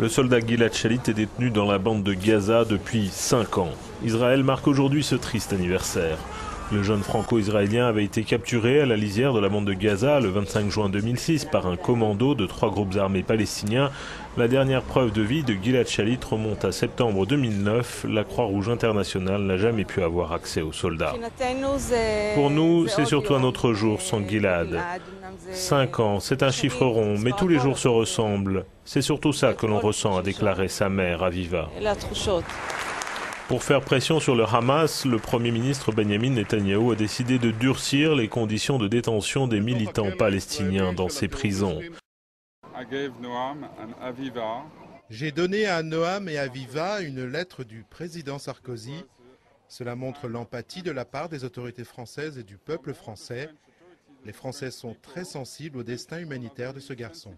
Le soldat Gilad Shalit est détenu dans la bande de Gaza depuis 5 ans. Israël marque aujourd'hui ce triste anniversaire. Le jeune franco-israélien avait été capturé à la lisière de la bande de Gaza le 25 juin 2006 par un commando de 3 groupes armés palestiniens. La dernière preuve de vie de Gilad Shalit remonte à septembre 2009. La Croix-Rouge internationale n'a jamais pu avoir accès aux soldats. Pour nous, c'est surtout un autre jour sans Gilad. 5 ans, c'est un chiffre rond, mais tous les jours se ressemblent. C'est surtout ça que l'on ressent, a déclaré sa mère, Aviva. Pour faire pression sur le Hamas, le Premier ministre Benjamin Netanyahou a décidé de durcir les conditions de détention des militants palestiniens dans ces prisons. J'ai donné à Noam et Aviva une lettre du président Sarkozy. Cela montre l'empathie de la part des autorités françaises et du peuple français. Les Français sont très sensibles au destin humanitaire de ce garçon.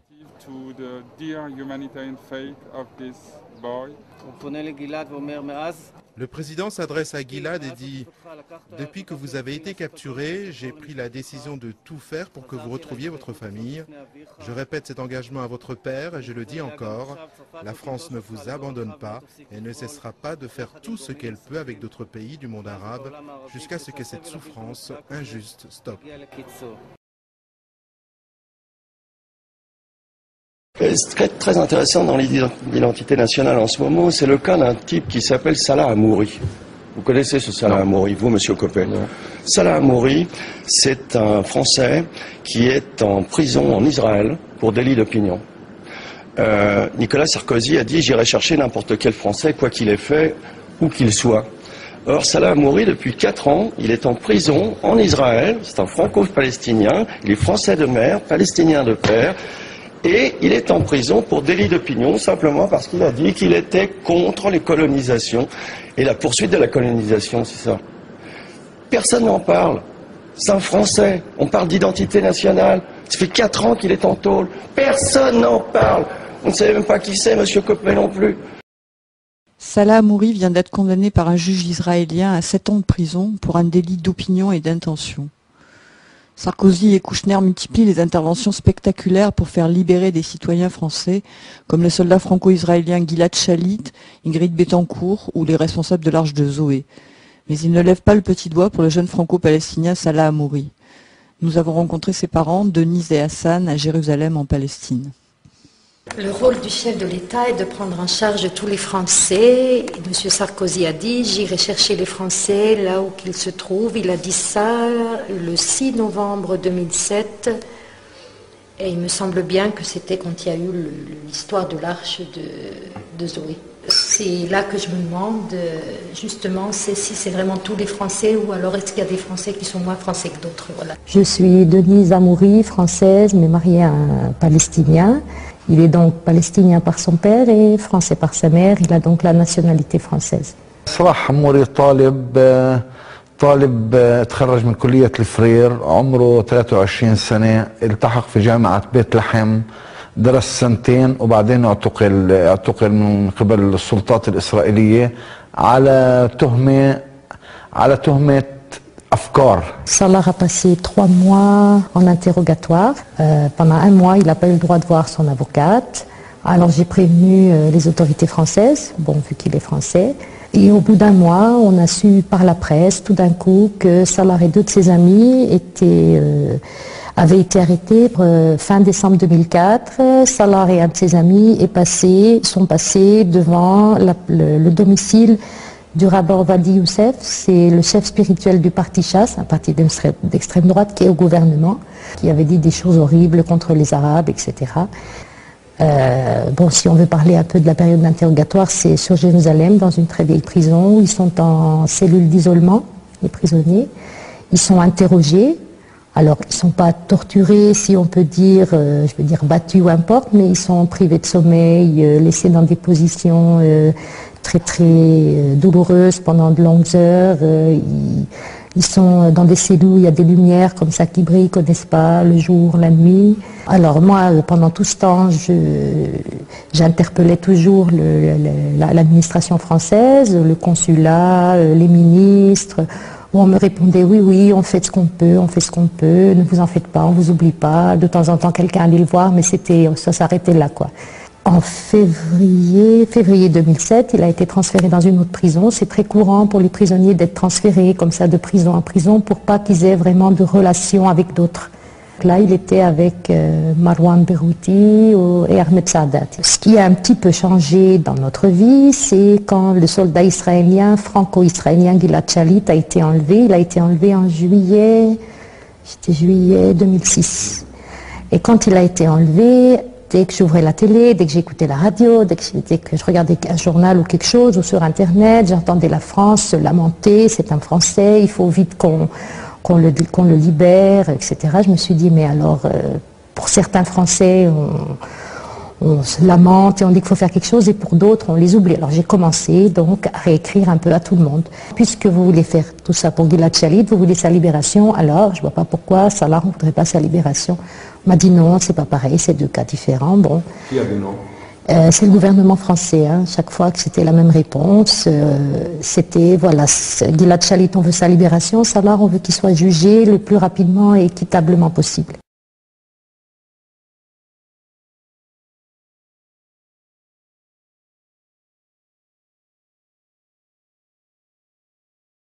Le président s'adresse à Gilad et dit « Depuis que vous avez été capturé, j'ai pris la décision de tout faire pour que vous retrouviez votre famille. Je répète cet engagement à votre père et je le dis encore, la France ne vous abandonne pas et ne cessera pas de faire tout ce qu'elle peut avec d'autres pays du monde arabe jusqu'à ce que cette souffrance injuste stoppe. » Ce qui est très intéressant dans l'identité nationale en ce moment, c'est le cas d'un type qui s'appelle Salah Hamouri. Vous connaissez ce Salah Hamouri, vous, monsieur Coppel? Salah Hamouri, c'est un Français qui est en prison en Israël pour délit d'opinion. Nicolas Sarkozy a dit « J'irai chercher n'importe quel Français, quoi qu'il ait fait, où qu'il soit ». Or, Salah Hamouri, depuis 4 ans, il est en prison en Israël, c'est un franco-palestinien, il est français de mère, palestinien de père, et il est en prison pour délit d'opinion, simplement parce qu'il a dit qu'il était contre les colonisations et la poursuite de la colonisation, c'est ça. Personne n'en parle. C'est un Français. On parle d'identité nationale. Ça fait 4 ans qu'il est en tôle. Personne n'en parle. On ne sait même pas qui c'est, monsieur Coppel non plus. Salah Hamouri vient d'être condamné par un juge israélien à 7 ans de prison pour un délit d'opinion et d'intention. Sarkozy et Kouchner multiplient les interventions spectaculaires pour faire libérer des citoyens français, comme le soldat franco-israélien Gilad Shalit, Ingrid Betancourt ou les responsables de l'Arche de Zoé. Mais ils ne lèvent pas le petit doigt pour le jeune franco-palestinien Salah Hamouri. Nous avons rencontré ses parents, Denise et Hassan, à Jérusalem en Palestine. Le rôle du chef de l'État est de prendre en charge tous les Français. M. Sarkozy a dit « J'irai chercher les Français là où qu'ils se trouvent ». Il a dit ça le 6 novembre 2007. Et il me semble bien que c'était quand il y a eu l'histoire de l'Arche de Zoé. C'est là que je me demande, justement, si c'est vraiment tous les Français ou alors est-ce qu'il y a des Français qui sont moins Français que d'autres. Voilà. Je suis Denise Hamouri, française, mais mariée à un Palestinien. Il est donc palestinien par son père et français par sa mère. Il a donc la nationalité française. صلاح حموري طالب تخرج من كلية الفرير، عمره 23 سنة، التحق في جامعة بيت لحم، درس 2 سنين وبعدين اعتقل من قبل السلطات الإسرائيلية على تهمة أفكار. Salah a passé 3 mois en interrogatoire. Pendant 1 mois, il n'a pas eu le droit de voir son avocate. Alors j'ai prévenu les autorités françaises, bon, vu qu'il est français. Et au bout d'1 mois, on a su par la presse, tout d'un coup, que Salah et 2 de ses amis avaient été arrêtés fin décembre 2004. Salah et un de ses amis sont passés devant le domicile du rabbin Ovadi Youssef, c'est le chef spirituel du parti Chasse, un parti d'extrême droite qui est au gouvernement, qui avait dit des choses horribles contre les Arabes, etc. Bon, si on veut parler un peu de la période d'interrogatoire, c'est sur Jérusalem, dans une très vieille prison, où ils sont en cellule d'isolement, les prisonniers. Ils sont interrogés. Alors, ils ne sont pas torturés, si on peut dire, je veux dire battus ou importe, mais ils sont privés de sommeil, laissés dans des positions très très douloureuses pendant de longues heures. Ils sont dans des cellules où il y a des lumières comme ça qui brillent, n'est-ce pas, le jour, la nuit. Alors moi, pendant tout ce temps, j'interpellais toujours l'administration française, le consulat, les ministres, où on me répondait oui, on fait ce qu'on peut, ne vous en faites pas, on vous oublie pas. De temps en temps, quelqu'un allait le voir, mais ça s'arrêtait là, quoi. En février 2007, il a été transféré dans une autre prison. C'est très courant pour les prisonniers d'être transférés comme ça de prison en prison pour pas qu'ils aient vraiment de relations avec d'autres. Là, il était avec Marwan Berhouti et Ahmed Saadat. Ce qui a un petit peu changé dans notre vie, c'est quand le soldat israélien, franco-israélien Gilad Shalit a été enlevé. Il a été enlevé en juillet 2006. Et quand il a été enlevé, dès que j'ouvrais la télé, dès que j'écoutais la radio, dès que je regardais un journal ou quelque chose, ou sur Internet, j'entendais la France se lamenter, c'est un Français, il faut vite qu'on le libère, etc. Je me suis dit, mais alors, pour certains Français, on se lamente et on dit qu'il faut faire quelque chose, et pour d'autres, on les oublie. Alors j'ai commencé donc à réécrire un peu à tout le monde. Puisque vous voulez faire tout ça pour Gilad Shalit, vous voulez sa libération, alors je ne vois pas pourquoi Salah ne voudrait pas sa libération. On m'a dit non, c'est pas pareil, c'est deux cas différents. Bon. Qui a dit non? C'est le gouvernement français. Hein. Chaque fois que c'était la même réponse, c'était voilà, Gilad Shalit, on veut sa libération, Salah, on veut qu'il soit jugé le plus rapidement et équitablement possible.